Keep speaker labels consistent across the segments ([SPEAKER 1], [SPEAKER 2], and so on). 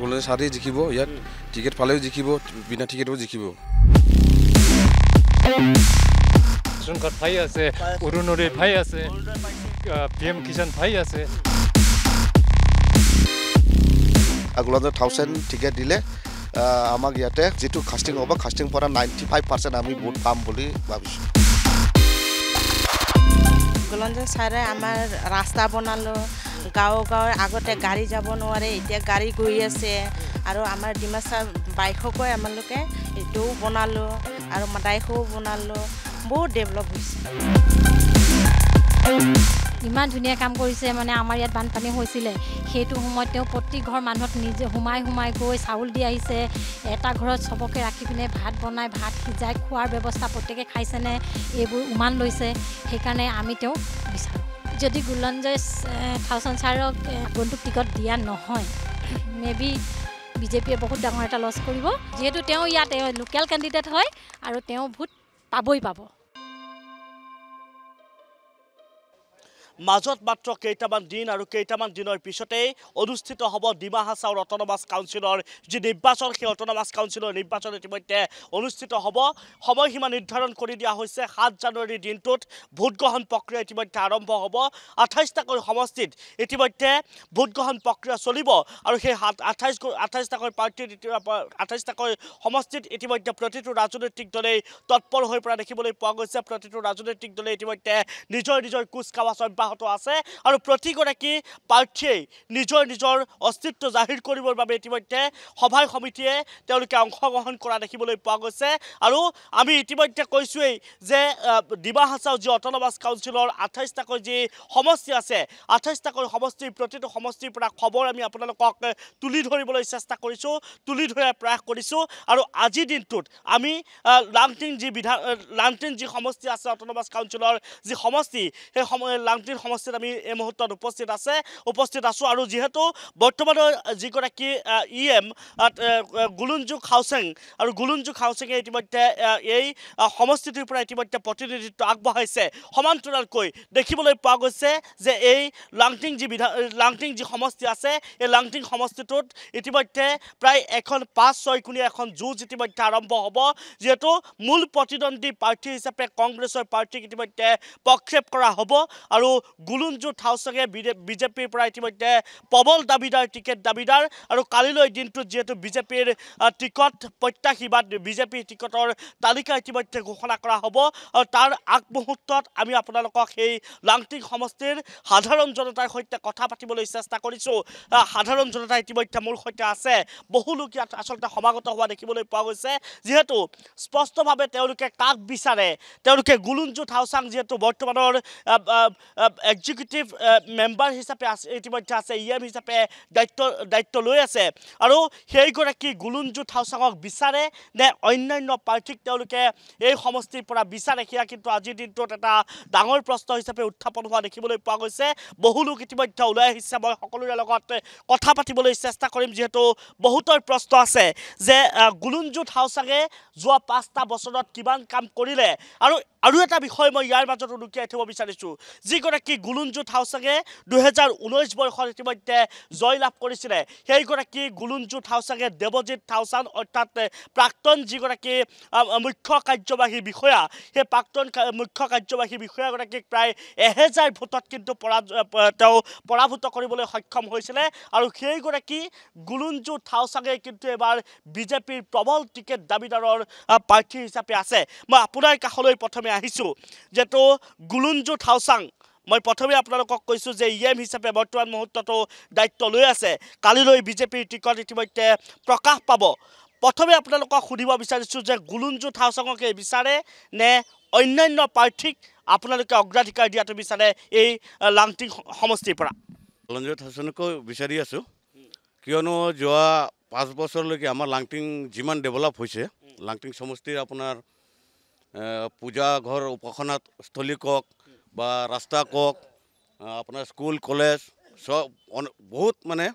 [SPEAKER 1] গুলঞ্জয় ছাৰেই জিকিব ইয়াত টিকেট পালেও জিকিব বিনা টিকেটও জিকিব
[SPEAKER 2] ৰেচন কাৰ্ড পাই আছে অৰুণোদয় পাই আছে PM কিষাণ পাই আছে
[SPEAKER 3] গুলঞ্জয় 1000 টিকেট দিলে আমাক ইয়াতে যেটো কাস্টিং হ'ব কাস্টিং পৰা 95% আমি ভোট পাম বুলি ভাবিছোঁ
[SPEAKER 4] গুলঞ্জয় ছাৰে আমাৰ ৰাস্তা বনালো গাঁৱে আগতে গাড়ী যাব নোৱাৰে এতিয়া গাড়ী গৈ আছে আৰু আমাৰ ডিমাচা বাইককো আমালোকে এইটো বনালো আৰু মাদাইখো বনালো বহুত ডেভেলপ হৈছে
[SPEAKER 5] ইমান ধুনীয়া কাম কৰিছে মানে আমাৰ ইয়াত বানপানী হৈছিলে সেইটো সময়ত তেওঁ প্ৰতি ঘৰ মানুহত নিজে হুমাই গৈ চাউল দি আহিছে এটা ঘৰত সবকে ৰাখি পিনে ভাত বনাই ভাত সিজাই খোৱাৰ ব্যৱস্থা প্ৰত্যেকে খাইছেনে এইবোৰ উমান লৈছে সেইকাৰণে আমি তেওঁ বিচাৰোঁ যদি গুলঞ্জয় 1000 ছাৰক গন্তুক টিকট দিয়া নহয় মেবি বিজেপিয়ে বহুত ডাঙৰ এটা লছ কৰিব যেহেতু তেওঁ ইয়াত লোকেল কেণ্ডিডেট হয় আৰু তেওঁ ভোট পাবই পাব
[SPEAKER 6] মাজত মাত্ৰ কেইটামান দিন আৰু কেইটামান দিনৰ পিছতেই অনুষ্ঠিত হ'ব ডিমা হাছাও অট'নমাছ কাউন্সিলৰ যি নিৰ্বাচন সেই অট'নমাছ কাউন্সিলৰ নিৰ্বাচন ইতিমধ্যে অনুষ্ঠিত হ'ব সময়সীমা নিৰ্ধাৰণ কৰি দিয়া হৈছে 7 জানুৱাৰীৰ দিনটোত ভোটগ্ৰহণ প্ৰক্ৰিয়া ইতিমধ্যে আৰম্ভ হ'ব 28টাকৈ সমষ্টিত ইতিমধ্যে ভোটগ্ৰহণ প্ৰক্ৰিয়া চলিব আৰু সেই 28টাকৈ পাৰ্টিৰ 28টাকৈ সমষ্টিত ইতিমধ্যে প্ৰতিটো ৰাজনৈতিক দলেই তৎপৰ হৈ পৰা দেখিবলৈ পোৱা গৈছে প্ৰতিটো ৰাজনৈতিক দলে ইতিমধ্যে নিজৰ কুচকাৱাজ আছে আৰু প্ৰতিগৰাকী প্ৰাৰ্থীয়ে নিজৰ অস্তিত্ব জাহিৰ কৰিবৰ বাবে ইতিমধ্যে সভাই সমিতিয়ে তেওঁলোকে অংশগ্ৰহণ কৰা দেখিবলৈ পোৱা গৈছে আৰু আমি ইতিমধ্যে কৈছোৱেই যে ডিমা হাছাও যি অট'নমাছ কাউন্সিলৰ 28টাকৈ যি সমষ্টি আছে 28টাকৈ সমষ্টিৰ প্ৰতিটো সমষ্টিৰ পৰা খবৰ আমি আপোনালোকক তুলি ধৰিবলৈ চেষ্টা কৰিছোঁ তুলি ধৰাৰ প্ৰয়াস কৰিছোঁ আৰু আজিৰ দিনটোত আমি লাংটিং যি সমষ্টি আছে অট'নমাছ কাউন্সিলৰ যি সমষ্টি সেই লাংটিং সমষ্টিত আমি এই মুহূৰ্তত উপস্থিত আছোঁ আৰু যিহেতু বৰ্তমানৰ যিগৰাকী EM গুলঞ্জয় খাউচেং আৰু গুলঞ্জয় খাউচেঙে ইতিমধ্যে এই সমষ্টিটোৰ পৰা ইতিমধ্যে প্ৰতিনিধিত্ব আগবঢ়াইছে সমান্তৰালকৈ দেখিবলৈ পোৱা গৈছে যে এই লাংটিং যি সমষ্টি আছে এই লাংটিং সমষ্টিটোত ইতিমধ্যে প্ৰায় এখন 5-6 কোণীয়া এখন যুঁজ ইতিমধ্যে আৰম্ভ হ'ব যিহেতু মূল প্ৰতিদ্বন্দ্বী প্ৰাৰ্থী হিচাপে কংগ্ৰেছৰ প্ৰাৰ্থীক ইতিমধ্যে প্ৰক্ষেপ কৰা হ'ব আৰু গুলঞ্জয় থাউচেঙে বিজেপিৰ পৰা ইতিমধ্যে প্ৰবল দাবীদাৰ টিকেট দাবীদাৰ আৰু কালিলৈ দিনটোত যেহেতু বিজেপিৰ টিকট প্ৰত্যাশী বা বিজেপিৰ টিকটৰ তালিকা ইতিমধ্যে ঘোষণা কৰা হ'ব আৰু তাৰ আগমুহূৰ্তত আমি আপোনালোকক সেই লাংটিং সমষ্টিৰ সাধাৰণ জনতাৰ সৈতে কথা পাতিবলৈ চেষ্টা কৰিছোঁ সাধাৰণ জনতা ইতিমধ্যে মোৰ সৈতে আছে বহু লোক ইয়াত আচলতে সমাগত হোৱা দেখিবলৈ পোৱা গৈছে যিহেতু স্পষ্টভাৱে তেওঁলোকে কাক বিচাৰে তেওঁলোকে গুলঞ্জয় থাউচেং যিহেতু বৰ্তমানৰ এক্সিকিউটিভ মেম্বাৰ হিচাপে ইতিমধ্যে আছে EM হিচাপে দায়িত্ব লৈ আছে আৰু সেইগৰাকী গুলঞ্জয় থাউচেঙক বিচাৰে নে অন্যান্য প্ৰাৰ্থীক তেওঁলোকে এই সমষ্টিৰ পৰা বিচাৰে সেয়া কিন্তু আজিৰ দিনটোত এটা ডাঙৰ প্ৰশ্ন হিচাপে উত্থাপন হোৱা দেখিবলৈ পোৱা গৈছে বহু লোক ইতিমধ্যে ওলাই আহিছে মই সকলোৰে লগত কথা পাতিবলৈ চেষ্টা কৰিম যিহেতু বহুতৰ প্ৰশ্ন আছে যে গুলঞ্জয় থাউচেঙে যোৱা 5টা বছৰত কিমান কাম কৰিলে আৰু এটা বিষয় মই ইয়াৰ মাজত লুকিয়াই থব বিচাৰিছোঁ যিগৰাকী গুলঞ্জয় থাউচেঙে 2019 বৰ্ষত ইতিমধ্যে জয়লাভ কৰিছিলে সেইগৰাকী গুলঞ্জয় থাউচেঙে দেৱজিৎ থাউচেং অৰ্থাৎ প্ৰাক্তন যিগৰাকী মুখ্য কাৰ্যবাহী বিষয়া সেই প্ৰাক্তন মুখ্য কাৰ্যবাহী বিষয়াগৰাকীক প্ৰায় 1000 ভোটত কিন্তু তেওঁ পৰাভূত কৰিবলৈ সক্ষম হৈছিলে আৰু সেইগৰাকী গুলঞ্জয় থাউচেঙে কিন্তু এবাৰ বিজেপিৰ প্ৰবল টিকেট দাবীদাৰৰ প্ৰাৰ্থী হিচাপে আছে মই আপোনাৰ কাষলৈ প্ৰথমে আহিছোঁ যেটো গুলঞ্জয় থাউচেং মই প্ৰথমে আপোনালোকক কৈছোঁ যে EM হিচাপে বৰ্তমান মুহূৰ্ততো দায়িত্ব লৈ আছে কালিলৈ বিজেপিৰ টিকট ইতিমধ্যে প্ৰকাশ পাব প্ৰথমে আপোনালোকক সুধিব বিচাৰিছোঁ যে গুলঞ্জয় থাউচেঙকে বিচাৰে নে অন্যান্য প্ৰাৰ্থীক আপোনালোকে অগ্ৰাধিকাৰ দিয়াটো বিচাৰে এই লাংটিং সমষ্টিৰ পৰা
[SPEAKER 7] গুলঞ্জয় থাউচেঙকো বিচাৰি আছোঁ কিয়নো যোৱা 5 বছৰলৈকে আমাৰ লাংটিং যিমান ডেভেলপ হৈছে লাংটিং সমষ্টিৰ আপোনাৰ পূজা ঘৰ উপাসনা স্থলী কওক বা ৰাস্তা কওক আপোনাৰ স্কুল কলেজ সব বহুত মানে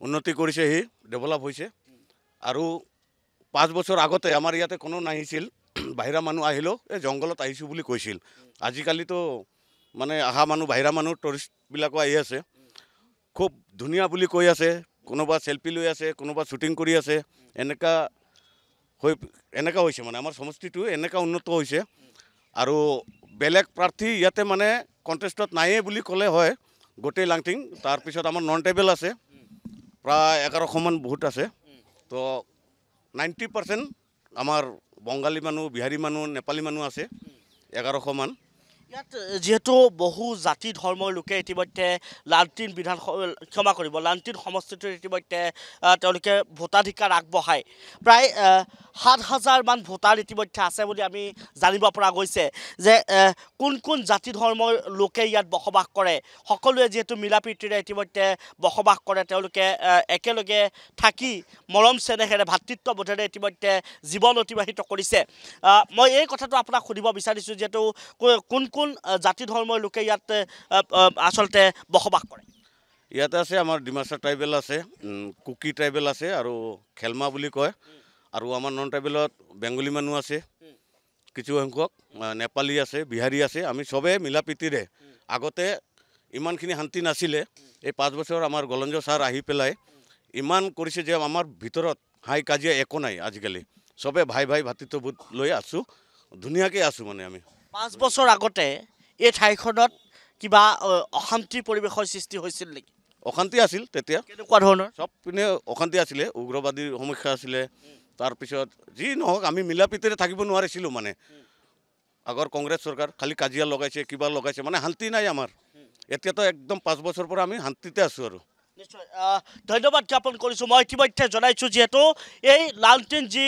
[SPEAKER 7] উন্নতি কৰিছে হি ডেভেলপ হৈছে আৰু 5 বছৰ আগতে আমাৰ ইয়াতে কোনো নাহিছিল বাহিৰা মানুহ আহিলো এই জংগলত আহিছো বুলি কৈছিল আজিকালি তো মানে আহা মানুহ বাহিৰা মানুহ টুৰিষ্ট বিলাকো আহি আছে খুব ধুনিয়া বুলি কৈ আছে কোনোবা সেলফি লৈ আছে কোনোবা শ্বুটিং কৰি আছে এনেকা হৈছে মানে আমাৰ সমষ্টিটো এনেকা উন্নত হৈছে আৰু বেলেগ প্ৰাৰ্থী ইয়াতে মানে কণ্টেষ্টত নাইয়ে বুলি ক'লে হয় গোটেই লাংটিং তাৰপিছত আমাৰ নন ট্ৰাইবেল আছে প্ৰায় 1100 মান ভোট আছে তো 90% আমাৰ বঙালী মানুহ বিহাৰী মানুহ নেপালী মানুহ আছে 1100 মান
[SPEAKER 6] ইয়াত যেহেতু বহু জাতি ধৰ্মৰ লোকে ইতিমধ্যে লালটিন ক্ষমা কৰিব লালটিন সমষ্টিটোৰ ইতিমধ্যে তেওঁলোকে ভোটাধিকাৰ আগবঢ়ায় প্ৰায় ৭,০০০ মান ভোটাৰ ইতিমধ্যে আছে বুলি আমি জানিব পৰা গৈছে যে কোন কোন জাতি ধৰ্মৰ লোকে ইয়াত বসবাস কৰে সকলোৱে যেহেতু মিলাপ্ৰীতিৰে ইতিমধ্যে বসবাস কৰে তেওঁলোকে একেলগে থাকি মৰম চেনেহেৰে ভাতৃত্ববোধেৰে ইতিমধ্যে জীৱন অতিবাহিত কৰিছে মই এই কথাটো আপোনাক সুধিব বিচাৰিছোঁ যেহেতু কোন কোন জাতি ধৰ্মৰ লোকে ইয়াত আচলতে বসবাস কৰে
[SPEAKER 7] ইয়াতে আছে আমাৰ ডিমাছা ট্ৰাইবেল আছে কুকি ট্ৰাইবেল আছে আৰু খেলমা বুলি কয় আৰু আমাৰ নন ট্ৰাইবেলত বেংগলী মানুহ আছে কিছু সংখ্যক নেপালী আছে বিহাৰী আছে আমি সবে মিলাপ্ৰীতিৰে আগতে ইমানখিনি শান্তি নাছিলে এই 5 বছৰ আমাৰ গলঞ্জ ছাৰ আহি পেলাই ইমান কৰিছে যে আমাৰ ভিতৰত হাই কাজিয়া একো নাই আজিকালি সবে ভাই ভাতৃত্ববোধ লৈ আছোঁ ধুনীয়াকৈ আছোঁ মানে আমি
[SPEAKER 6] 5 বছৰ আগতে এই ঠাইখনত কিবা অশান্তিৰ পৰিৱেশৰ সৃষ্টি হৈছিল নেকি
[SPEAKER 7] অশান্তি আছিল তেতিয়া
[SPEAKER 6] কেনেকুৱা ধৰণৰ
[SPEAKER 7] সব পিনে অশান্তি আছিলে উগ্ৰবাদীৰ সমস্যা আছিলে তাৰপিছত যি নহওক আমি মিলাপ্ৰীতিৰে থাকিব নোৱাৰিছিলোঁ মানে আগৰ কংগ্ৰেছ চৰকাৰ খালি কাজিয়া লগাইছে কিবা লগাইছে মানে শান্তি নাই আমাৰ এতিয়াতো একদম 5 বছৰ পৰা আমি শান্তিতে আছোঁ আৰু
[SPEAKER 6] নিশ্চয় ধন্যবাদ জ্ঞাপন কৰিছোঁ মই ইতিমধ্যে জনাইছোঁ যিহেতু এই লালটিন যি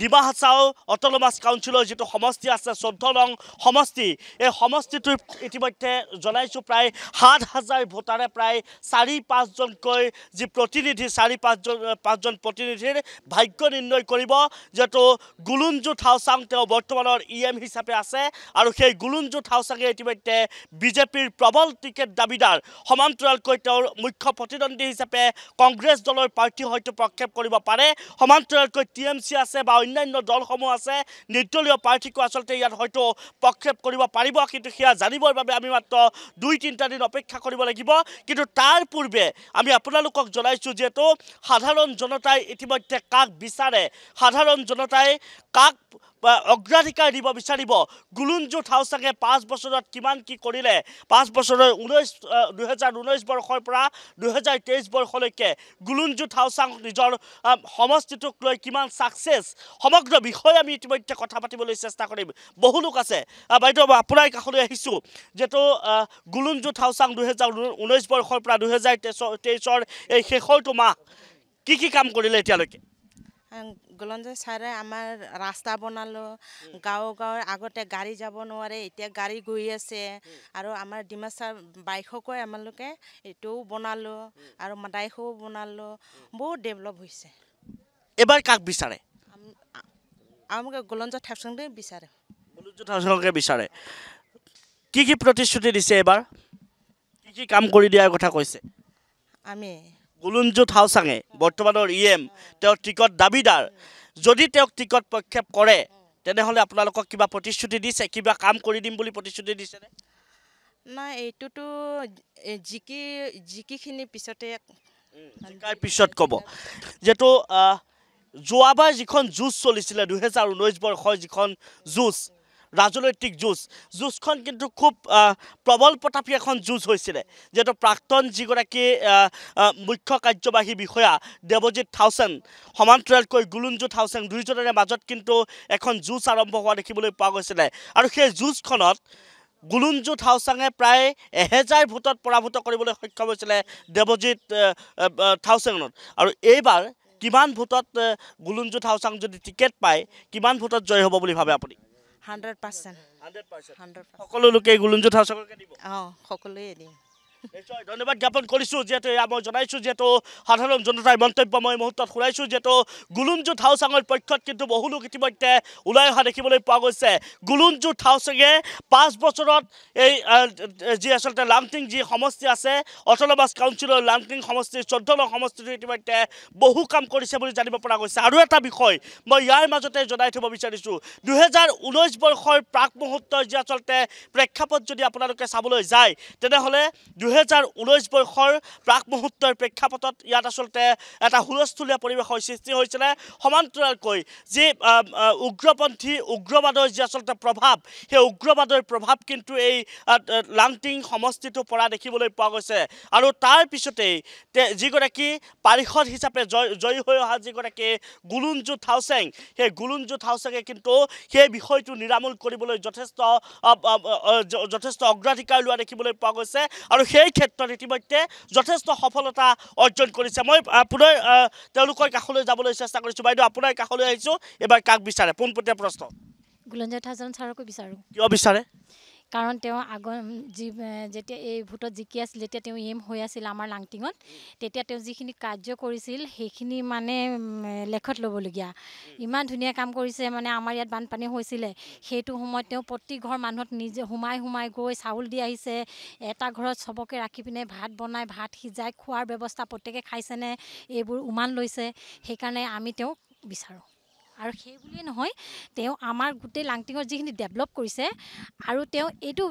[SPEAKER 6] ডিমা হাছাও অট'নমাছ কাউন্সিলৰ যিটো সমষ্টি আছে 14 নং সমষ্টি এই সমষ্টিটোৰ ইতিমধ্যে জনাইছোঁ প্ৰায় ৭,০০০ ভোটাৰে প্ৰায় ৪-৫জনকৈ যি প্ৰতিনিধি ৪-৫জন প্ৰতিনিধিৰ ভাগ্য নিৰ্ণয় কৰিব যিহেতু গুলুঞ্জু থাওচাং তেওঁ বৰ্তমানৰ EM হিচাপে আছে আৰু সেই গুলুঞ্জু থাওচাঙে ইতিমধ্যে বিজেপিৰ প্ৰবল টিকেট দাবীদাৰ সমান্তৰালকৈ তেওঁৰ মুখ্য প্ৰতিদ্বন্দ্বী হিচাপে কংগ্ৰেছ দলৰ প্ৰাৰ্থী হয়তো প্ৰক্ষেপ কৰিব পাৰে সমান্তৰালকৈ TMC আছে বা অন্যান্য দলসমূহ আছে নিৰ্দলীয় প্ৰাৰ্থীকো আচলতে ইয়াত হয়তো প্ৰক্ষেপ কৰিব পাৰিব কিন্তু সেয়া জানিবৰ বাবে আমি মাত্ৰ 2-3টা দিন অপেক্ষা কৰিব লাগিব কিন্তু তাৰ পূৰ্বে আমি আপোনালোকক জনাইছোঁ যিহেতু সাধাৰণ জনতাই ইতিমধ্যে কাক বিচাৰে সাধাৰণ জনতাই কাক অগ্ৰাধিকাৰ দিব বিচাৰিব গুলুঞ্জু থাওচাঙে 5 বছৰত কিমান কি কৰিলে 5 বছৰৰ 2019 বৰ্ষৰ পৰা 2023 বৰ্ষলৈকে গুলুঞ্জু থাওচাং নিজৰ সমষ্টিটোক লৈ কিমান সাকসেছ সমগ্ৰ বিষয় আমি ইতিমধ্যে কথা পাতিবলৈ চেষ্টা কৰিম বহু লোক আছে বাইদেউ আপোনাৰ কাষলৈ আহিছোঁ যেটো গুলুঞ্জু থাওচাং 2019 বৰ্ষৰ পৰা 2023ৰ এই শেষৰটো মাহ কি কাম কৰিলে এতিয়ালৈকে
[SPEAKER 4] গলঞ্জ ছাৰে আমাৰ ৰাস্তা বনালো গাঁৱে আগতে গাড়ী যাব নোৱাৰে এতিয়া গাড়ী গৈ আছে আৰু আমাৰ ডিমাছা বাইককৈ আমালোকে এটোও বনালো আৰু মাদাইখো বনালো বহুত ডেভেলপ হৈছে
[SPEAKER 6] এবাৰ কাক বিচাৰে
[SPEAKER 4] আমাক গলঞ্জ থাওচাঙে বিচাৰে
[SPEAKER 6] গুলুঞ্জু থাওচাঙকে বিচাৰে কি প্ৰতিশ্ৰুতি দিছে এবাৰ কি কাম কৰি দিয়াৰ কথা কৈছে
[SPEAKER 4] আমি
[SPEAKER 6] গুলুঞ্জু থাওচাঙে বৰ্তমানৰ EM তেওঁৰ টিকট দাবীদাৰ যদি তেওঁক টিকট প্ৰক্ষেপ কৰে তেনেহলে আপোনালোকক কিবা প্ৰতিশ্ৰুতি দিছে কিবা কাম কৰি দিম বুলি প্ৰতিশ্ৰুতি দিছে
[SPEAKER 4] না এইটোতো জিকিখিনি পিছতে
[SPEAKER 6] জিকাৰ পিছত ক'ব যেটো যোৱাবাৰ যিখন যুঁজ চলিছিলে 2019 বৰ্ষৰ যিখন যুঁজ ৰাজনৈতিক যুঁজখন কিন্তু খুব প্ৰবল প্ৰতাপী এখন যুঁজ হৈছিলে যেটো প্ৰাক্তন যিগৰাকী মুখ্য কাৰ্যবাহী বিষয়া দেৱজিৎ থাওচেন সমান্তৰালকৈ গুলুঞ্জু থাওচেন দুইজনৰে মাজত কিন্তু এখন যুঁজ আৰম্ভ হোৱা দেখিবলৈ পোৱা গৈছিলে আৰু সেই যুঁজখনত গুলুঞ্জু থাওচাঙে প্ৰায় 1000 ভোটত পৰাভূত কৰিবলৈ সক্ষম হৈছিলে দেৱজিৎ থাওচেনত আৰু এইবাৰ কিমান ভোটত গুলুঞ্জু থাওচাং যদি টিকেট পায় কিমান ভোটত জয় হ'ব বুলি ভাবে আপুনি
[SPEAKER 4] 100%
[SPEAKER 6] সকলো লোকে গুলুঞ্জু থাওচাঙকে দিব
[SPEAKER 4] সকলোৱে দিম
[SPEAKER 6] নিশ্চয় ধন্যবাদ জ্ঞাপন কৰিছোঁ যেহেতু মই জনাইছোঁ যেহেতু সাধাৰণ জনতাৰ মন্তব্য মই মুহূৰ্তত শুনাইছোঁ যেহেতু গুলুঞ্জু থাওচাঙৰ পক্ষত কিন্তু বহু লোক ইতিমধ্যে ওলাই অহা দেখিবলৈ পোৱা গৈছে গুলুঞ্জু থাওচাঙে 5 বছৰত এই যি আচলতে লাংটিং যি সমষ্টি আছে অট'নমাছ কাউন্সিলৰ লাংটিং সমষ্টিৰ 14 নং সমষ্টিটো ইতিমধ্যে বহু কাম কৰিছে বুলি জানিব পৰা গৈছে আৰু এটা বিষয় মই ইয়াৰ মাজতে জনাই থব বিচাৰিছোঁ 2019 বৰ্ষৰ প্ৰাক মুহূৰ্তৰ যি আচলতে প্ৰেক্ষাপট যদি আপোনালোকে চাবলৈ যায় তেনেহলে 2019 বৰ্ষৰ প্ৰাক মুহূৰ্তৰ প্ৰেক্ষাপটত ইয়াত আচলতে এটা হুলস্থুলীয়া পৰিৱেশৰ সৃষ্টি হৈছিলে সমান্তৰালকৈ যি উগ্ৰপন্থী উগ্ৰবাদৰ যি আচলতে প্ৰভাৱ সেই উগ্ৰবাদৰ প্ৰভাৱ কিন্তু এই লাংটিং সমষ্টিটো পৰা দেখিবলৈ পোৱা গৈছে আৰু তাৰ পিছতেই যিগৰাকী পাৰিষদ হিচাপে জয়ী হৈ অহা যিগৰাকী গুলুঞ্জু থাউচেং সেই গুলুঞ্জু থাউচেঙে কিন্তু সেই বিষয়টো নিৰামূল কৰিবলৈ যথেষ্ট অগ্ৰাধিকাৰ লোৱা দেখিবলৈ পোৱা গৈছে আৰু সেই ক্ষেত্ৰত ইতিমধ্যে যথেষ্ট সফলতা অৰ্জন কৰিছে মই পুনৰ তেওঁলোকৰ কাষলৈ যাবলৈ চেষ্টা কৰিছোঁ বাইদেউ আপোনাৰ কাষলৈ আহিছোঁ এবাৰ কাক বিচাৰে পোনপটীয়া প্ৰশ্ন
[SPEAKER 5] গুলঞ্জু থাউচেন ছাৰকো বিচাৰোঁ
[SPEAKER 6] কিয় বিচাৰে
[SPEAKER 5] কাৰণ তেওঁ আগৰ যেতিয়া এই ভোটত জিকি আছিল যেতিয়া তেওঁ এম হৈ আছিল আমাৰ লাংটিঙত তেতিয়া তেওঁ যিখিনি কাৰ্য কৰিছিল সেইখিনি মানে লেখত ল'বলগীয়া ইমান ধুনীয়া কাম কৰিছে মানে আমাৰ ইয়াত বানপানী হৈছিলে সেইটো সময়ত তেওঁ প্ৰতি ঘৰ মানুহত নিজে সোমাই গৈ চাউল দি আহিছে এটা ঘৰত চবকে ৰাখি পিনে ভাত বনাই ভাত সিজাই খোৱাৰ ব্যৱস্থা প্ৰত্যেকে খাইছেনে এইবোৰ উমান লৈছে সেইকাৰণে আমি তেওঁক বিচাৰোঁ আৰু সেই বুলিয়ে নহয় তেওঁ আমাৰ গোটেই লাংটিঙৰ যিখিনি ডেভেলপ কৰিছে আৰু তেওঁ এইটো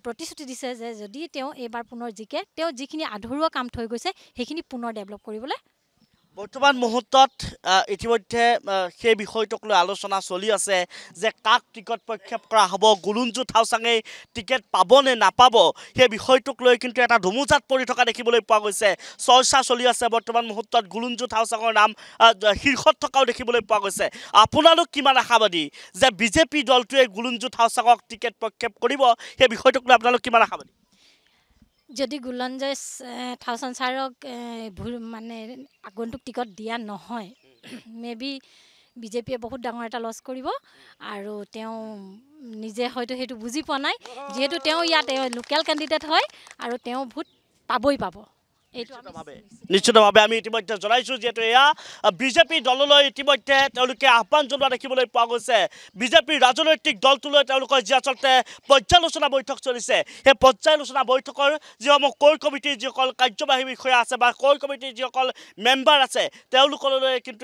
[SPEAKER 5] প্ৰতিশ্ৰুতি দিছে যে যদি তেওঁ এইবাৰ পুনৰ জিকে তেওঁ যিখিনি আধৰুৱা কাম থৈ গৈছে সেইখিনি পুনৰ ডেভেলপ কৰিবলৈ
[SPEAKER 6] বৰ্তমান মুহূৰ্তত ইতিমধ্যে সেই বিষয়টোক লৈ আলোচনা চলি আছে যে কাক টিকট প্ৰক্ষেপ কৰা হ'ব গুলুঞ্জু থাউচাঙে টিকেট পাব নে নাপাব সেই বিষয়টোক লৈ কিন্তু এটা ধুমুজাত পৰি থকা দেখিবলৈ পোৱা গৈছে চৰ্চা চলি আছে বৰ্তমান মুহূৰ্তত গুলুঞ্জু থাউচাঙৰ নাম শীৰ্ষত থকাও দেখিবলৈ পোৱা গৈছে আপোনালোক কিমান আশাবাদী যে বিজেপি দলটোৱে গুলুঞ্জু থাউচাঙক টিকেট প্ৰক্ষেপ কৰিব সেই বিষয়টোক লৈ আপোনালোক কিমান আশাবাদী
[SPEAKER 5] যদি গুলঞ্জু থাউচেন ছাৰক মানে আগন্তুক টিকট দিয়া নহয় মেবি বিজেপিয়ে বহুত ডাঙৰ এটা লছ কৰিব আৰু তেওঁ নিজে হয়তো সেইটো বুজি পোৱা নাই যিহেতু তেওঁ ইয়াত লোকেল কেণ্ডিডেট হয় আৰু তেওঁ ভোট পাবই পাব
[SPEAKER 6] নিশ্চিতভাৱে আমি ইতিমধ্যে জনাইছোঁ যিহেতু এয়া বিজেপি দললৈ ইতিমধ্যে তেওঁলোকে আহ্বান জনোৱা দেখিবলৈ পোৱা গৈছে বিজেপিৰ ৰাজনৈতিক দলটোলৈ তেওঁলোকৰ যি আচলতে পৰ্যালোচনা বৈঠক চলিছে সেই পৰ্যালোচনা বৈঠকৰ যিসমূহ কোৰ কমিটিৰ যিসকল কাৰ্যবাহী বিষয়া আছে বা কোৰ কমিটিৰ যিসকল মেম্বাৰ আছে তেওঁলোকলৈ কিন্তু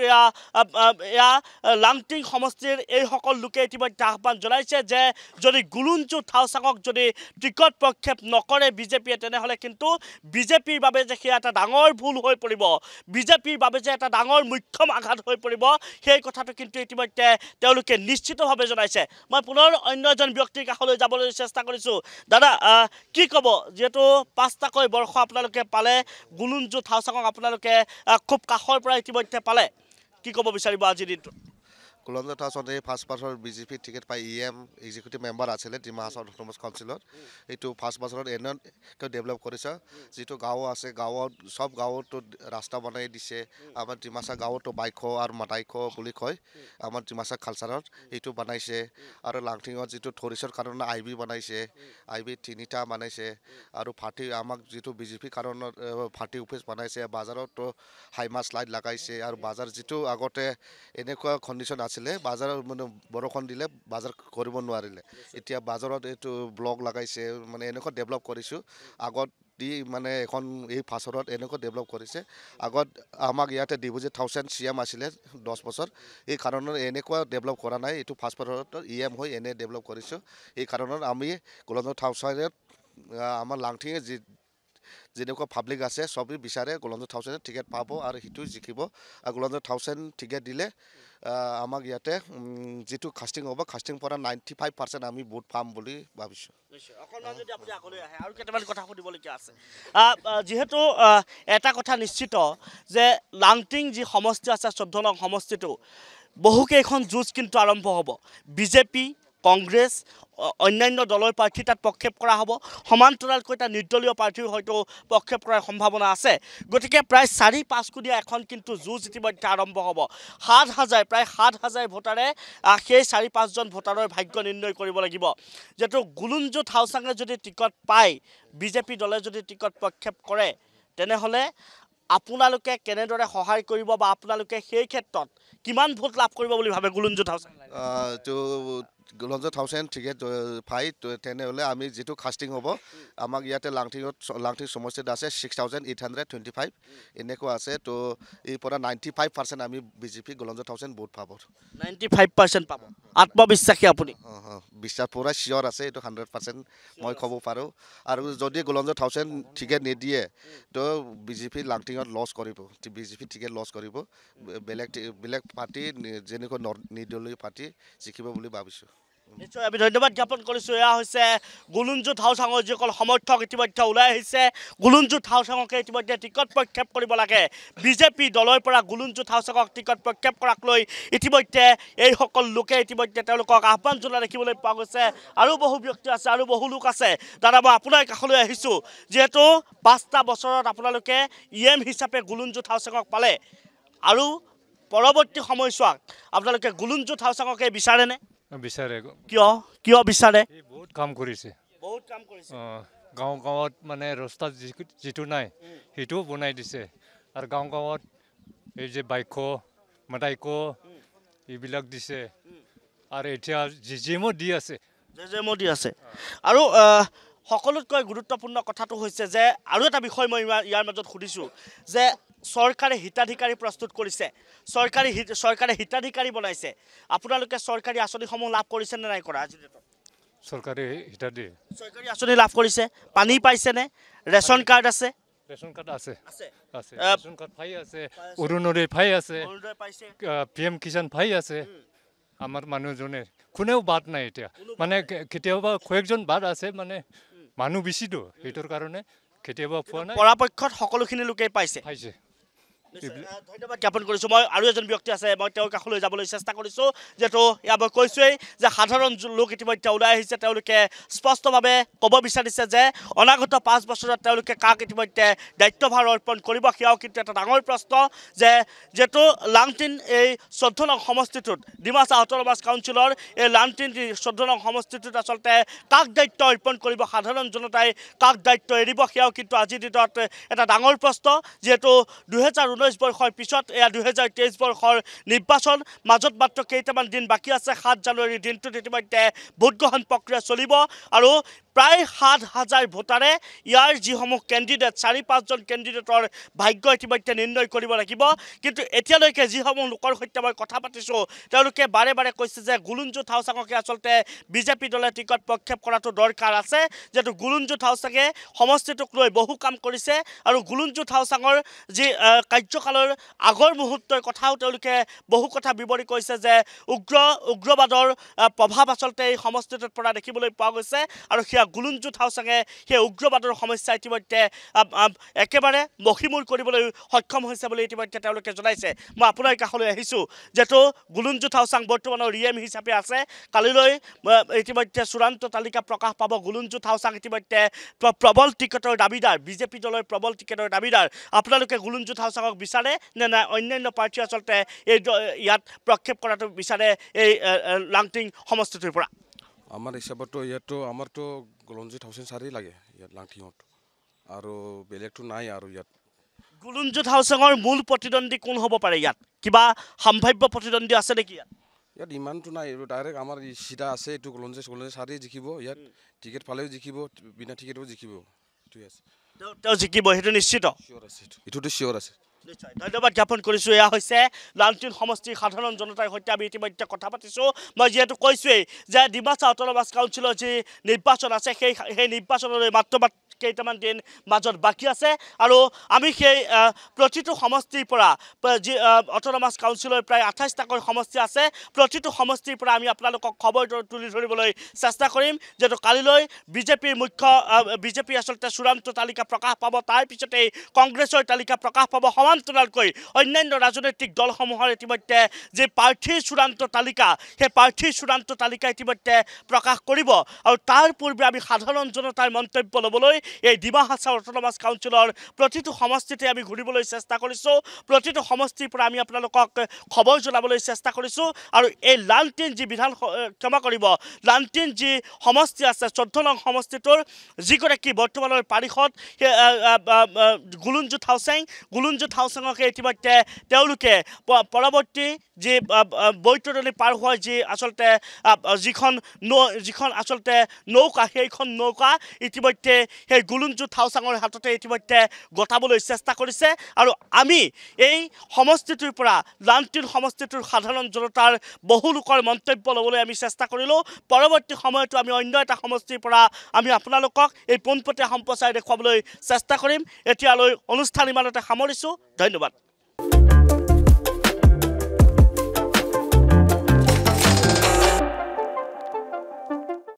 [SPEAKER 6] এয়া লাংটিং সমষ্টিৰ এইসকল লোকে ইতিমধ্যে আহ্বান জনাইছে যে যদি গুলুঞ্জু থাউচাঙক যদি টিকট প্ৰক্ষেপ নকৰে বিজেপিয়ে তেনেহ'লে কিন্তু বিজেপিৰ বাবে যে সেয়া এটা ডাঙৰ ভুল হৈ পৰিব বিজেপিৰ বাবে যে এটা ডাঙৰ মুখ্যম আঘাত হৈ পৰিব সেই কথাটো কিন্তু ইতিমধ্যে তেওঁলোকে নিশ্চিতভাৱে জনাইছে মই পুনৰ অন্য এজন ব্যক্তিৰ কাষলৈ যাবলৈ চেষ্টা কৰিছোঁ দাদা কি ক'ব যিহেতু 5টাকৈ বৰ্ষ আপোনালোকে পালে গুলুঞ্জু থাউচাঙক আপোনালোকে খুব কাষৰ পৰা ইতিমধ্যে পালে কি ক'ব বিচাৰিব আজিৰ দিনটো
[SPEAKER 3] গুলঞ্জু থাউচেনে ফাৰ্ষ্ট বছৰত বিজেপি টিকেট পাই EM এক্সিকিউটিভ মেম্বাৰ আছিলে ডিমা হাছাও অট'নমাছ কাউন্সিলত এইটো ফাৰ্ষ্ট বছৰত এনেকৈ ডেভেলপ কৰিছে যিটো গাঁও আছে গাঁৱত সব গাঁৱতো ৰাস্তা বনাই দিছে আমাৰ ডিমাচা গাঁৱতো বাইক আৰু মাটাইক বুলি কয় আমাৰ ডিমাচা কালচাৰত এইটো বনাইছে আৰু লাংটিঙত যিটো থৰিছৰ কাৰণে IB বনাইছে IB 3টা বনাইছে আৰু ফাটি আমাক যিটো বিজেপি কাৰণত ফাটি অফিচ বনাইছে বাজাৰতো হাইমাছ লাইট লগাইছে আৰু বাজাৰ যিটো আগতে এনেকুৱা কণ্ডিশ্যন আছে বাজাৰৰ মানে বৰষুণ দিলে বাজাৰ কৰিব নোৱাৰিলে এতিয়া বাজাৰত এইটো ব্লক লগাইছে মানে এনেকুৱা ডেভেলপ কৰিছোঁ আগত দি মানে এখন এই ফাছৰত এনেকুৱা ডেভেলপ কৰিছে আগত আমাক ইয়াতে ডিপজিট 1000 CM আছিলে 10 বছৰ এই কাৰণত এনেকুৱা ডেভেলপ কৰা নাই এইটো ফাৰ্ষ্ট বছৰত EM হৈ এনে ডেভেলপ কৰিছোঁ এই কাৰণত আমি গুলঞ্জু থাউচেনত আমাৰ লাংটিঙে যেনেকুৱা পাব্লিক আছে সবেই বিচাৰে গুলঞ্জু থাউচেনে টিকেট পাব আৰু সিটো জিকিব আৰু গুলঞ্জু থাউচেন টিকেট দিলে আমাক ইয়াতে যেটো কাস্টিং হ'ব কাস্টিং পৰা 95% আমি ভোট পাম বুলি ভাবিছোঁ
[SPEAKER 6] অকণমান যদি আপুনি আগলৈ আহে আৰু কেইটামান কথা সুধিবলগীয়া আছে যেহেতু এটা কথা নিশ্চিত যে লাংটিং যি সমষ্টি আছে 14 নং সমষ্টিটো বহুকেইখন যুঁজ কিন্তু আৰম্ভ হ'ব বিজেপি কংগ্ৰেছ অন্যান্য দলৰ প্ৰাৰ্থী তাত প্ৰক্ষেপ কৰা হ'ব সমান্তৰালকৈ এটা নিৰ্দলীয় প্ৰাৰ্থীও হয়তো প্ৰক্ষেপ কৰাৰ সম্ভাৱনা আছে গতিকে প্ৰায় 4-5 কোণীয়া এখন কিন্তু যুঁজ ইতিমধ্যে আৰম্ভ হ'ব 7,000 প্ৰায় 7,000 ভোটাৰে সেই 4-5 জন ভোটাৰৰ ভাগ্য নিৰ্ণয় কৰিব লাগিব যেটো গুলুঞ্জু থাউচাঙে যদি টিকট পায় বিজেপি দলে যদি টিকট প্ৰক্ষেপ কৰে তেনেহ'লে আপোনালোকে কেনেদৰে সহায় কৰিব বা আপোনালোকে সেই ক্ষেত্ৰত কিমান ভোট লাভ কৰিব বুলি ভাবে গুলুঞ্জু থাউচাঙ
[SPEAKER 3] তো গুলঞ্জত হাউচেন টিকেট পাই তেনেহ'লে আমি যিটো কাষ্টিং হ'ব আমাক ইয়াতে লাংটিং সমষ্টিত আছে 6,825 এনেকুৱা আছে তো এই পৰা 95% আমি বিজেপি গুলঞ্জত হাউচেন ভোট পাব
[SPEAKER 6] 95% পাব আত্মবিশ্বাসী আপুনি
[SPEAKER 3] বিশ্বাস পুৰা চিয়ৰ আছে এইটো 100% মই ক'ব পাৰোঁ আৰু যদি গুলঞ্জত হাউচেন টিকেট নিদিয়ে তো বিজেপি লাংটিঙত লছ কৰিব বিজেপি টিকেট লছ কৰিব বেলেগ পাৰ্টি যেনেকৈ নিৰ্দলীয় পাৰ্টি জিকিব বুলি ভাবিছোঁ
[SPEAKER 6] নিশ্চয় আমি ধন্যবাদ জ্ঞাপন কৰিছোঁ এয়া হৈছে গুলঞ্জুত হাউচাঙৰ যিসকল সমৰ্থক ইতিমধ্যে ওলাই আহিছে গুলঞ্জুত হাউচাঙকে ইতিমধ্যে টিকট প্ৰক্ষেপ কৰিব লাগে বিজেপি দলৰ পৰা গুলঞ্জুত হাউচাঙক টিকট প্ৰক্ষেপ কৰাক লৈ ইতিমধ্যে এইসকল লোকে ইতিমধ্যে তেওঁলোকক আহ্বান জনোৱা দেখিবলৈ পোৱা গৈছে আৰু বহু ব্যক্তি আছে আৰু বহু লোক আছে দাদা মই আপোনাৰ কাষলৈ আহিছোঁ যিহেতু 5টা বছৰত আপোনালোকে EM হিচাপে গুলঞ্জুত হাউচাঙক পালে আৰু পৰৱৰ্তী সময়ছোৱাত আপোনালোকে গুলঞ্জুত হাউচাঙকে বিচাৰেনে
[SPEAKER 2] বিচাৰে
[SPEAKER 6] কিয় বিচাৰে
[SPEAKER 2] বহুত কাম কৰিছে গাঁৱত মানে ৰাস্তা যিটো নাই সেইটোও বনাই দিছে আৰু গাঁৱত এই যে বাইক মাদাইক এইবিলাক দিছে আৰু এতিয়া জিজিমো দি আছে
[SPEAKER 6] আৰু সকলোতকৈ গুৰুত্বপূৰ্ণ কথাটো হৈছে যে আৰু এটা বিষয় মই ইয়াৰ মাজত সুধিছোঁ যে চৰকাৰে হিতাধিকাৰী প্ৰস্তুত কৰিছে চৰকাৰে হিতাধিকাৰী বনাইছে আপোনালোকে চৰকাৰী আঁচনিসমূহ লাভ কৰিছে নে নাই কৰা আজি
[SPEAKER 2] চৰকাৰে
[SPEAKER 6] চৰকাৰী আঁচনি লাভ কৰিছে পানী পাইছেনে ৰেচন কাৰ্ড আছে
[SPEAKER 2] ৰেচন কাৰ্ড আছে ৰেচন কাৰ্ড পাই আছে অৰুণোদয় পাই আছে PM কিষাণ পাই আছে আমাৰ মানুহজনে কোনেও বাদ নাই এতিয়া মানে কেতিয়াবা কয়েকজন বাদ আছে মানে মানুহ বেছিতো সেইটোৰ কাৰণে কেতিয়াবা পোৱা নাই
[SPEAKER 6] পৰাপক্ষত সকলোখিনি লোকেই পাইছে ধন্যবাদ জ্ঞাপন কৰিছোঁ মই আৰু এজন ব্যক্তি আছে মই তেওঁৰ কাষলৈ যাবলৈ চেষ্টা কৰিছোঁ যিহেতু এয়া মই কৈছোঁৱেই যে সাধাৰণ লোক ইতিমধ্যে ওলাই আহিছে তেওঁলোকে স্পষ্টভাৱে ক'ব বিচাৰিছে যে অনাগত 5 বছৰত তেওঁলোকে কাক ইতিমধ্যে দায়িত্বভাৰ অৰ্পণ কৰিব সেয়াও কিন্তু এটা ডাঙৰ প্ৰশ্ন যে যিহেতু লাংটিন এই 14 নং সমষ্টিটোত ডিমাচা অট'নমাছ কাউন্সিলৰ এই লাংটিন 14 নং সমষ্টিটোত আচলতে কাক দায়িত্ব অৰ্পণ কৰিব সাধাৰণ জনতাই কাক দায়িত্ব এৰিব সেয়াও কিন্তু আজিৰ দিনত এটা ডাঙৰ প্ৰশ্ন যিহেতু 2019 বৰ্ষৰ পিছত এয়া 2023 বৰ্ষৰ নিৰ্বাচন মাজত মাত্ৰ কেইটামান দিন বাকী আছে 7 জানুৱাৰীৰ দিনটোত ইতিমধ্যে ভোটগ্ৰহণ প্ৰক্ৰিয়া চলিব আৰু প্ৰায় 7,000 ভোটাৰে ইয়াৰ যিসমূহ কেণ্ডিডেট 4-5জন কেণ্ডিডেটৰ ভাগ্য ইতিমধ্যে নিৰ্ণয় কৰিব লাগিব কিন্তু এতিয়ালৈকে যিসমূহ লোকৰ সৈতে মই কথা পাতিছোঁ তেওঁলোকে বাৰে বাৰে কৈছে যে গুলঞ্জুত হাউচাঙকে আচলতে বিজেপি দলে টিকট প্ৰক্ষেপ কৰাটো দৰকাৰ আছে যিহেতু গুলঞ্জুত হাউচাঙে সমষ্টিটোক লৈ বহু কাম কৰিছে আৰু গুলঞ্জুত হাউচাঙৰ যি কাৰ্যকালৰ আগৰ মুহূৰ্তৰ কথাও তেওঁলোকে বহু কথা বিৱৰি কৈছে যে উগ্ৰবাদৰ প্ৰভাৱ আচলতে এই সমষ্টিটোত পৰা দেখিবলৈ পোৱা গৈছে আৰু সেয়া গুলঞ্জুত হাউচাঙে সেই উগ্ৰবাদৰ সমস্যা ইতিমধ্যে একেবাৰে মষিমূৰ কৰিবলৈ সক্ষম হৈছে বুলি ইতিমধ্যে তেওঁলোকে জনাইছে মই আপোনাৰ কাষলৈ আহিছোঁ যিহেতু গুলঞ্জুত হাউচাঙ বৰ্তমানৰ EM হিচাপে আছে কালিলৈ ইতিমধ্যে চূড়ান্ত তালিকা প্ৰকাশ পাব গুলঞ্জুত হাউচাঙ ইতিমধ্যে প্ৰবল টিকটৰ দাবীদাৰ বিজেপি দলৰ প্ৰবল টিকটৰ দাবীদাৰ আপোনালোকে গুলঞ্জুত হাউচাঙক বিচাৰে নে নাই অন্যান্য পাৰ্টি আচলতে এই ইয়াত প্ৰক্ষেপ কৰাটো বিচাৰে এই লাংটিং সমষ্টিটোৰ পৰা
[SPEAKER 1] আমাৰ হিচাপতো ইয়াতো আমাৰতো গুলঞ্জুত হাউচেন চাৰি লাগে ইয়াত লাংটিঙত আৰু বেলেগটো নাই আৰু ইয়াত
[SPEAKER 6] গুলঞ্জুত হাউচাঙৰ মূল প্ৰতিদ্বন্দ্বী কোন হ'ব পাৰে ইয়াত কিবা সম্ভাৱ্য প্ৰতিদ্বন্দ্বী আছে নেকি
[SPEAKER 1] ইয়াত ইমানটো নাই ডাইৰেক্ট আমাৰ চিধা আছে এইটো গুলঞ্জুত চাৰি জিকিব ইয়াত টিকেট পালেও জিকিব বিনা টিকেটো জিকিব
[SPEAKER 6] তেওঁ জিকিব সেইটো নিশ্চিত
[SPEAKER 1] এইটোতো চিয়ৰ আছে
[SPEAKER 6] নিশ্চয় ধন্যবাদ জ্ঞাপন কৰিছোঁ এয়া হৈছে লাংটিন সমষ্টিৰ সাধাৰণ জনতাৰ সৈতে আমি ইতিমধ্যে কথা পাতিছোঁ মই যিহেতু কৈছোঁৱেই যে ডিমাচা অট'নমাছ কাউন্সিলৰ যি নিৰ্বাচন আছে সেই নিৰ্বাচনলৈ মাত্ৰ কেইটামান দিন মাজত বাকী আছে আৰু আমি সেই প্ৰতিটো সমষ্টিৰ পৰা যি অট'নমাছ কাউন্সিলৰ প্ৰায় 28টাকৈ সমষ্টি আছে প্ৰতিটো সমষ্টিৰ পৰা আমি আপোনালোকক খবৰ তুলি ধৰিবলৈ চেষ্টা কৰিম যিহেতু কালিলৈ বিজেপি আচলতে চূড়ান্ত তালিকা প্ৰকাশ পাব তাৰ পিছতেই কংগ্ৰেছৰ তালিকা প্ৰকাশ পাব সমান্তৰালকৈ অন্যান্য ৰাজনৈতিক দলসমূহৰ ইতিমধ্যে যি প্ৰাৰ্থীৰ চূড়ান্ত তালিকা সেই প্ৰাৰ্থীৰ চূড়ান্ত তালিকা ইতিমধ্যে প্ৰকাশ কৰিব আৰু তাৰ পূৰ্বে আমি সাধাৰণ জনতাৰ মন্তব্য ল'বলৈ এই ডিমাহাছাও অট'নমাছ কাউন্সিলৰ প্ৰতিটো সমষ্টিতে আমি ঘূৰিবলৈ চেষ্টা কৰিছোঁ প্ৰতিটো সমষ্টিৰ পৰা আমি আপোনালোকক খবৰ জনাবলৈ চেষ্টা কৰিছোঁ আৰু এই লাংটিন যি লাংটিন যি সমষ্টি আছে 14 নং সমষ্টিটোৰ যিগৰাকী বৰ্তমানৰ পাৰিষদ গুলঞ্জুত থাওচাঙকে ইতিমধ্যে তেওঁলোকে পৰৱৰ্তী যি বৈতৰণি পাৰ হোৱা যি আচলতে যিখন আচলতে নৌকা সেইখন নৌকা ইতিমধ্যে সেই গুলুঞ্জু থাওচাঙৰ হাততে ইতিমধ্যে গতাবলৈ চেষ্টা কৰিছে আৰু আমি এই সমষ্টিটোৰ পৰা লাংটিন সমষ্টিটোৰ সাধাৰণ জনতাৰ বহু লোকৰ মন্তব্য ল'বলৈ আমি চেষ্টা কৰিলোঁ পৰৱৰ্তী সময়তো আমি অন্য এটা সমষ্টিৰ পৰা আমি আপোনালোকক এই পোনপটীয়া সম্প্ৰচাৰ দেখুৱাবলৈ চেষ্টা কৰিম এতিয়ালৈ অনুষ্ঠান ইমানতে সামৰিছোঁ ধন্যবাদ